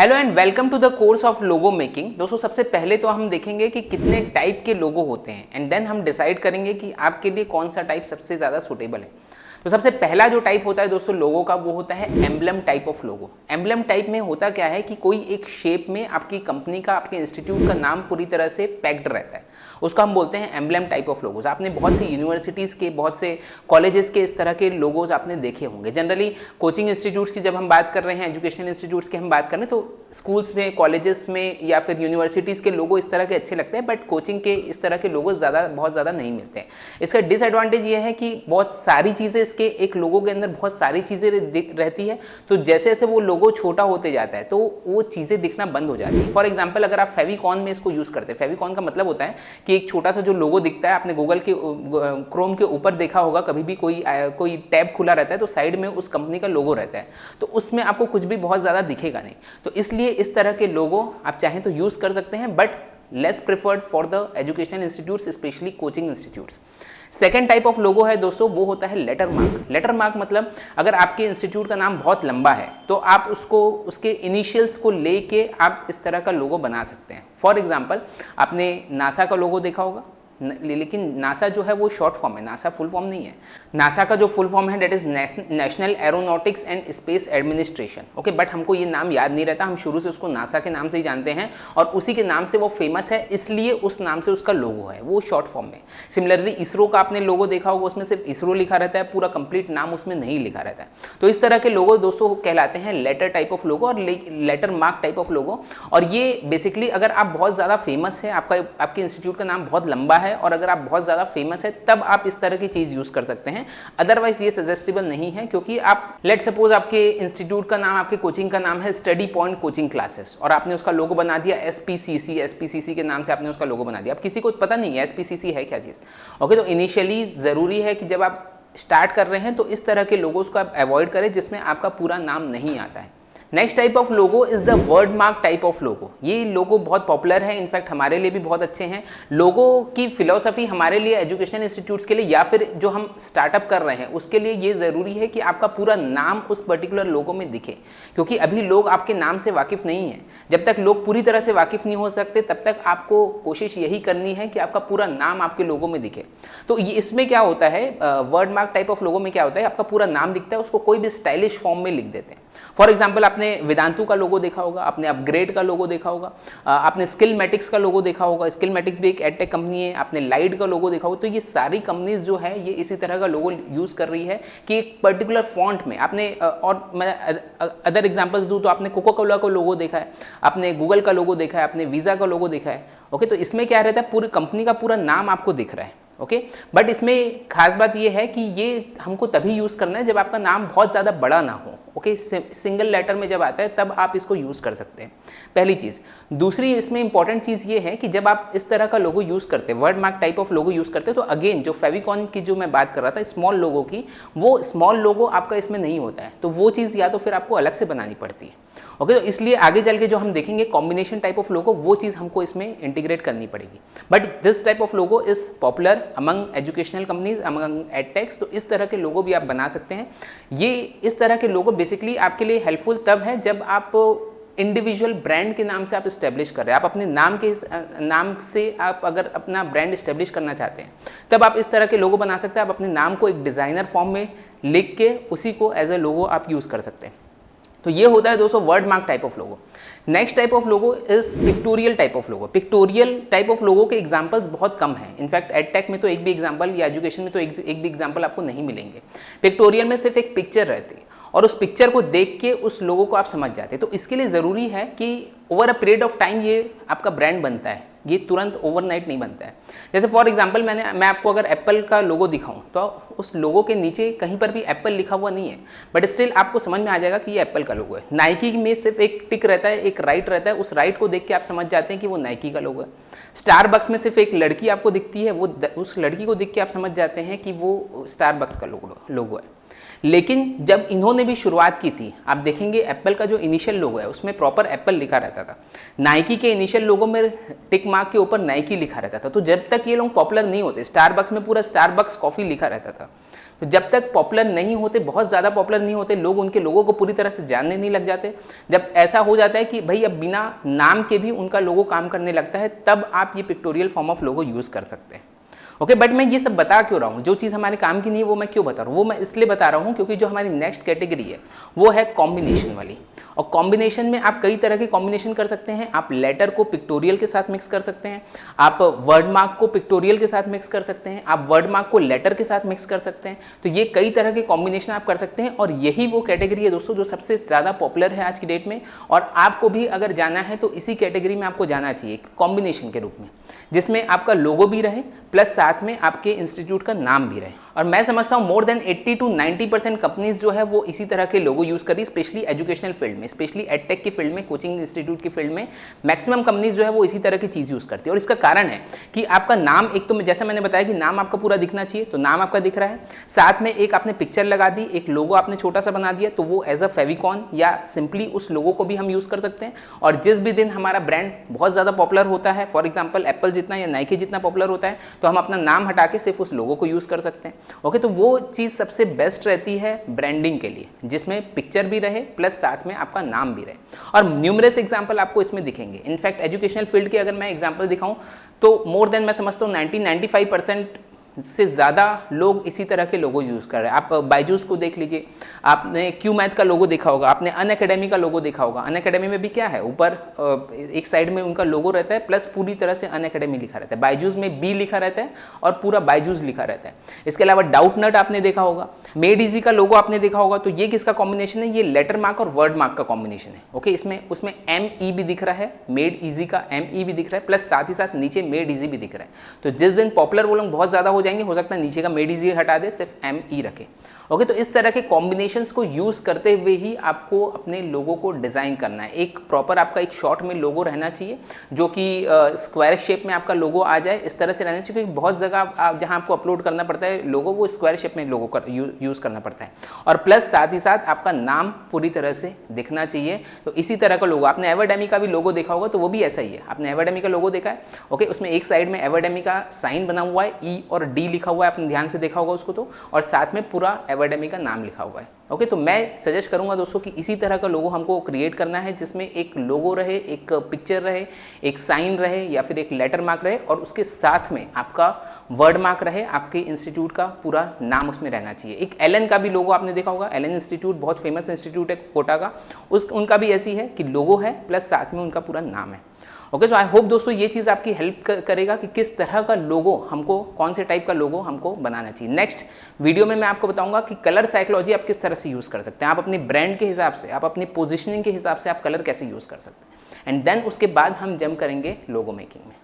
Hello and welcome to the course of logo making. दोस्तों सबसे पहले तो हम देखेंगे कि कितने टाइप के लोगो होते हैं एंड देन हम डिसाइड करेंगे कि आपके लिए कौन सा टाइप सबसे ज़्यादा सूटेबल है। तो सबसे पहला जो टाइप होता है दोस्तों लोगो का, वो होता है emblem type of logo. Emblem type में होता क्या है कि कोई एक शेप में आपकी कंपनी का, आपके इंस्टीट्यूट का नाम पूरी तरह से पैक्ड रहता है, उसको हम बोलते हैं एम्बलम टाइप ऑफ लोगोज। आपने बहुत सी यूनिवर्सिटीज़ के, बहुत से कॉलेजेस के इस तरह के लोगोज आपने देखे होंगे। जनरली कोचिंग इंस्टीट्यूट्स की जब हम बात कर रहे हैं, एजुकेशनल इंस्टीट्यूट्स की हम बात कर रहे हैं, तो स्कूल्स में, कॉलेजेस में या फिर यूनिवर्सिटीज़ के लोगो इस तरह के अच्छे लगते हैं, बट कोचिंग के इस तरह के लोगो बहुत ज़्यादा नहीं मिलते हैं। इसका डिसएडवांटेज ये है कि बहुत सारी चीज़ें, इसके एक लोगो के अंदर बहुत सारी चीज़ें रहती है, तो जैसे जैसे वो लोगो छोटा होते जाता है तो वो चीज़ें दिखना बंद हो जाती है। फॉर एग्जाम्पल, अगर आप फेविकॉन में इसको यूज़ करते हैं, फेविकॉन का मतलब होता है कि एक छोटा सा जो लोगो दिखता है, आपने गूगल के क्रोम के ऊपर देखा होगा, कभी भी कोई टैब खुला रहता है तो साइड में उस कंपनी का लोगो रहता है, तो उसमें आपको कुछ भी बहुत ज़्यादा दिखेगा नहीं। तो इसलिए इस तरह के लोगो आप चाहें तो यूज़ कर सकते हैं, but less preferred for the educational institutes, specially coaching institutes. Second type of logo है दोस्तों, वो होता है लेटर मार्क। लेटर मार्क मतलब अगर आपके इंस्टीट्यूट का नाम बहुत लंबा है तो आप उसको, उसके इनिशियल्स को लेके आप इस तरह का लोगो बना सकते हैं। फॉर एग्जाम्पल, आपने नासा का लोगो देखा होगा, लेकिन नासा जो है वो शॉर्ट फॉर्म है, नासा फुल फॉर्म नहीं है। नासा का जो फुल फॉर्म है that is national aeronautics and space administration. Okay, but हमको ये नाम याद नहीं रहता, हम शुरू से उसको नासा के नाम से ही जानते हैं और उसी के नाम से वो फेमस है, इसलिए उस नाम से उसका लोगो है, वो शॉर्ट फॉर्म में। सिमिलरली इसरो का आपने लोगो देखा होगा, उसमें सिर्फ इसरो लिखा रहता है, पूरा कंप्लीट नाम उसमें नहीं लिखा रहता है। तो इस तरह के लोगो दोस्तों कहलाते हैं लेटर टाइप ऑफ लोगो और लेटर मार्क टाइप ऑफ लोगो। और ये बेसिकली अगर आप बहुत ज़्यादा फेमस है, आपके इंस्टीट्यूट का नाम बहुत लंबा है और अगर आप बहुत ज़्यादा फेमस है, तब आप इस तरह की चीज़ यूज़ कर सकते हैं। अदरवाइज ये सजेस्टेबल नहीं है, क्योंकि आप लेट सपोज आपके इंस्टीट्यूट का नाम, आपके कोचिंग का नाम है स्टडी पॉइंट कोचिंग क्लासेस और आपने उसका लोगो बना दिया एसपीसीसी के नाम से आपने उसका लोगो बना दिया। अब किसी को पता नहीं है एसपीसीसी है क्या चीज़। ओके, तो इनिशियली ज़रूरी है कि जब आप स्टार्ट कर रहे हैं तो इस तरह के लोगोस को आप अवॉइड करें जिसमें आपका पूरा नाम नहीं आता है। Next type of logo is the word mark type of logo. ये लोगो बहुत पॉपुलर है, इनफैक्ट हमारे लिए भी बहुत अच्छे हैं। लोगो की फिलॉसफी हमारे लिए, एजुकेशन इंस्टीट्यूट्स के लिए या फिर जो हम स्टार्टअप कर रहे हैं उसके लिए ये ज़रूरी है कि आपका पूरा नाम उस पर्टिकुलर लोगो में दिखे, क्योंकि अभी लोग आपके नाम से वाकिफ़ नहीं है। जब तक लोग पूरी तरह से वाकिफ़ नहीं हो सकते तब तक आपको कोशिश यही करनी है कि आपका पूरा नाम आपके लोगो में दिखे। तो ये इसमें क्या होता है, वर्ड मार्क टाइप ऑफ लोगो में क्या होता है, आपका पूरा नाम दिखता है, उसको कोई भी स्टाइलिश फॉर्म में लिख देते हैं। फॉर एग्जाम्पल, आपने वेदांतु का लोगो देखा होगा, आपने अपग्रेड का लोगो देखा होगा, आपने स्किलमेटिक्स का लोगो देखा होगा, स्किलमेटिक्स भी एक एडटेक कंपनी है, आपने लाइट का लोगो देखा होगा। तो ये सारी कंपनीज जो है ये इसी तरह का लोगो यूज़ कर रही है कि एक पर्टिकुलर फॉन्ट में आपने, और मैं अदर एग्जांपल्स दूँ तो आपने कोको कोला का लोगो देखा है, आपने गूगल का लोगो देखा है, आपने वीज़ा का लोगो देखा है। ओके, तो इसमें क्या रहता है, पूरी कंपनी का पूरा नाम आपको दिख रहा है। ओके, बट इसमें खास बात ये है कि ये हमको तभी यूज़ करना है जब आपका नाम बहुत ज़्यादा बड़ा ना हो। ओके, सिंगल लेटर में जब आता है तब आप इसको यूज़ कर सकते हैं, पहली चीज़। दूसरी इसमें इंपॉर्टेंट चीज़ ये है कि जब आप इस तरह का लोगो यूज़ करते हैं, word mark type of logo use करते हैं, तो अगेन जो फेविकॉन की जो मैं बात कर रहा था स्मॉल लोगो की, वो स्मॉल लोगो आपका इसमें नहीं होता है, तो वो चीज़ या तो फिर आपको अलग से बनानी पड़ती है। ओके, तो इसलिए आगे चल के जो हम देखेंगे कॉम्बिनेशन टाइप ऑफ लोगो, वो चीज़ हमको इसमें इंटीग्रेट करनी पड़ेगी। But this type of logo is popular among educational companies, among edtechs. तो इस तरह के लोगो भी आप बना सकते हैं। ये इस तरह के लोगो बेसिकली आपके लिए हेल्पफुल तब है जब आप इंडिविजुअल ब्रांड के नाम से आप इस्टेब्लिश कर रहे हैं, आप अपने नाम से आप अगर अपना ब्रांड इस्टेब्लिश करना चाहते हैं, तब आप इस तरह के लोगो बना सकते हैं। आप अपने नाम को एक डिज़ाइनर फॉर्म में लिख के उसी को एज ए लोगो आप यूज़ कर सकते हैं। तो ये होता है दोस्तों word mark type of logo. Next type of logo is pictorial type of logo. Pictorial type of logo के एग्जांपल्स बहुत कम हैं, इनफैक्ट एडटेक में तो एक भी एग्जांपल, या एजुकेशन में तो एक भी एग्जांपल आपको नहीं मिलेंगे। पिक्टोरियल में सिर्फ एक पिक्चर रहती है और उस पिक्चर को देख के उस लोगो को आप समझ जाते हैं। तो इसके लिए ज़रूरी है कि over a period of time ये आपका ब्रांड बनता है, ये तुरंत ओवरनाइट नहीं बनता है। जैसे फॉर एग्जांपल मैं आपको अगर एप्पल का लोगो दिखाऊं तो उस लोगो के नीचे कहीं पर भी एप्पल लिखा हुआ नहीं है, बट स्टिल आपको समझ में आ जाएगा कि ये एप्पल का लोगो है। नाइकी में सिर्फ एक टिक रहता है, एक राइट रहता है, उस राइट को देख के आप समझ जाते हैं कि वो नाइकी का लोगो है। स्टारबक्स में सिर्फ एक लड़की आपको दिखती है, वो उस लड़की को देख के आप समझ जाते हैं कि वो स्टारबक्स का लोगो है। लेकिन जब इन्होंने भी शुरुआत की थी, आप देखेंगे एप्पल का जो इनिशियल लोगो है उसमें प्रॉपर एप्पल लिखा रहता था। नाइकी के इनिशियल लोगो में टिक मार्क के ऊपर नाइकी लिखा रहता था। तो जब तक ये लोग पॉपुलर नहीं होते, स्टारबक्स में पूरा स्टारबक्स कॉफ़ी लिखा रहता था। तो जब तक पॉपुलर नहीं होते, बहुत ज़्यादा पॉपुलर नहीं होते, लोग उनके लोगों को पूरी तरह से जानने नहीं लग जाते, जब ऐसा हो जाता है कि भाई अब बिना नाम के भी उनका लोगो काम करने लगता है, तब आप ये pictorial form of logo use कर सकते हैं। ओके, बट मैं ये सब बता क्यों रहा हूँ, जो चीज़ हमारे काम की नहीं है वो मैं क्यों बता रहा हूँ, वो मैं इसलिए बता रहा हूँ क्योंकि जो हमारी नेक्स्ट कैटेगरी है वो है कॉम्बिनेशन वाली। और कॉम्बिनेशन में आप कई तरह के कॉम्बिनेशन कर सकते हैं। आप लेटर को पिक्टोरियल के साथ मिक्स कर सकते हैं, आप वर्ड मार्क को पिक्टोरियल के साथ मिक्स कर सकते हैं, आप वर्ड मार्क को लेटर के साथ मिक्स कर सकते हैं। तो ये कई तरह के कॉम्बिनेशन आप कर सकते हैं, और यही वो कैटेगरी है दोस्तों जो सबसे ज़्यादा पॉपुलर है आज की डेट में। और आपको भी अगर जाना है तो इसी कैटेगरी में आपको जाना चाहिए, कॉम्बिनेशन के रूप में, जिसमें आपका लोगो भी रहे प्लस साथ में आपके इंस्टीट्यूट का नाम भी रहे। और मैं समझता हूँ मोर देन 80 to 90% कंपनीज जो है वो इसी तरह के लोगो यूज़ करी, स्पेशली एजुकेशनल फील्ड में, स्पेशली एडटेक की फील्ड में, कोचिंग इंस्टीट्यूट की फील्ड में मैक्सिमम कंपनीज जो है वो इसी तरह की चीज़ यूज़ करती है। और इसका कारण है कि आपका नाम, एक तो जैसे मैंने बताया कि नाम आपका पूरा दिखना चाहिए, तो नाम आपका दिख रहा है, साथ में एक आपने पिक्चर लगा दी, एक लोगो आपने छोटा सा बना दिया, तो वो एज अ फेविकॉन या सिंपली उस लोगो को भी हम यूज़ कर सकते हैं। और जिस भी दिन हमारा ब्रांड बहुत ज़्यादा पॉपुलर होता है, फॉर एग्जाम्पल एप्पल जितना या नाइकी जितना पॉपुलर होता है, तो हम अपना नाम हटा के सिर्फ उस लोगो को यूज़ कर सकते हैं। ओके, तो वो चीज़ सबसे बेस्ट रहती है ब्रांडिंग के लिए, जिसमें पिक्चर भी रहे प्लस साथ में आपका नाम भी रहे। और न्यूमरस एग्जांपल आपको इसमें दिखेंगे। इनफैक्ट एजुकेशनल फील्ड के अगर मैं एग्जांपल दिखाऊं तो मोर देन मैं समझता हूँ 90-95% से ज़्यादा लोग इसी तरह के लोगो यूज़ कर रहे हैं। आप बायजूस को देख लीजिए, आपने क्यू मैथ का लोगो देखा होगा, आपने अनअकैडमी का लोगो देखा होगा। अनअकैडमी में भी क्या है, ऊपर एक साइड में उनका लोगो रहता है प्लस पूरी तरह से अनअकैडमी लिखा रहता है। बायजूस में बी लिखा रहता है और पूरा बायजूस लिखा रहता है। इसके अलावा डाउट नट आपने देखा होगा, मेड इजी का लोगो आपने देखा होगा। तो ये किसका कॉम्बिनेशन है, ये लेटर मार्क और वर्ड मार्क का कॉम्बिनेशन है। ओके, इसमें उसमें ME भी दिख रहा है, मेड इजी का ME भी दिख रहा है, प्लस साथ ही साथ नीचे मेड इजी भी दिख रहा है। तो जिस दिन पॉपुलर वो लोग बहुत ज़्यादा हो जाएंगे, हो सकता है नीचे का मेड इजी हटा दे, सिर्फ ME रखे। ओके, तो इस तरह के कॉम्बिनेशंस को यूज़ करते हुए ही आपको अपने लोगों को डिज़ाइन करना है। एक प्रॉपर आपका एक शॉर्ट में लोगो रहना चाहिए, जो कि स्क्वायर शेप में आपका लोगो आ जाए, इस तरह से रहना चाहिए। क्योंकि बहुत जगह आप जहाँ आपको अपलोड करना पड़ता है लोगो, वो स्क्वायर शेप में लोगो यूज़ करना पड़ता है। और प्लस साथ ही साथ आपका नाम पूरी तरह से दिखना चाहिए। तो इसी तरह का लोगो, आपने एवर्डेमी का भी लोगो देखा होगा, तो वो भी ऐसा ही है। आपने एवर्डेमी का लोगो देखा है, ओके, उसमें एक साइड में एवर्डेमी का साइन बना हुआ है, E और D लिखा हुआ है, आपने ध्यान से देखा होगा उसको, तो और साथ में पूरा एवर्डेमी का नाम लिखा हुआ है। ओके, तो मैं सजेस्ट करूंगा दोस्तों कि इसी तरह का लोगो हमको क्रिएट करना है, जिसमें एक लोगो रहे, एक पिक्चर रहे, एक साइन रहे या फिर एक लेटर मार्क रहे, और उसके साथ में आपका वर्ड मार्क रहे, आपके इंस्टीट्यूट का पूरा नाम उसमें रहना चाहिए। एक एलन का भी लोगो आपने देखा होगा, एलन इंस्टीट्यूट बहुत फेमस इंस्टीट्यूट है कोटा का, उनका भी ऐसी है कि लोगो है प्लस साथ में उनका पूरा नाम है। ओके, सो आई होप दोस्तों ये चीज़ आपकी हेल्प करेगा कि किस तरह का लोगो हमको, कौन से टाइप का लोगो हमको बनाना चाहिए। नेक्स्ट वीडियो में मैं आपको बताऊंगा कि कलर साइकोलॉजी आप किस तरह से यूज़ कर सकते हैं। आप अपनी ब्रांड के हिसाब से, आप अपनी पोजीशनिंग के हिसाब से आप कलर कैसे यूज़ कर सकते हैं, एंड देन उसके बाद हम जंप करेंगे लोगो मेकिंग में।